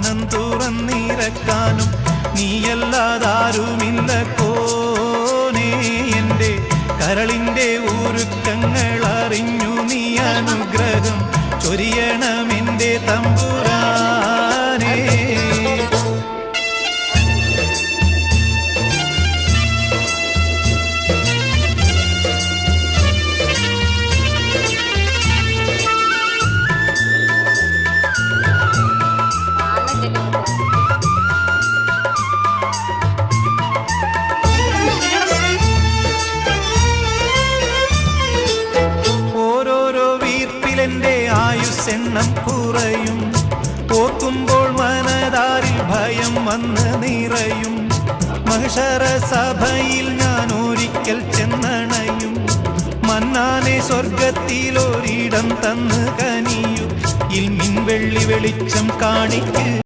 വാനം തുറന്നിറക്കാനും നീയല്ലാതാരുമില്ല കോനേ. എൻ്റെ കരളിൻ്റെ ഒരുക്കങ്ങൾ അറിഞ്ഞു നീ അനുഗ്രഹം ചൊരിയണമെൻ്റെ തമ്പുരാനേ. എൻ്റെ ആയുസ്സെണ്ണം കുറയും, ഓർക്കുമ്പോൾ മനതാരിൽ ഭയം വന്ന് നിറയും. മഹ്ശറ സഭയിൽ ഞാൻ ഒരിക്കൽ ചെന്നണയും, മന്നാനെ സ്വർഗത്തിലൊരിടം തന്ന് കനിയു. ഇൽമിൻ വെള്ളി വെളിച്ചം കാണിക്ക്.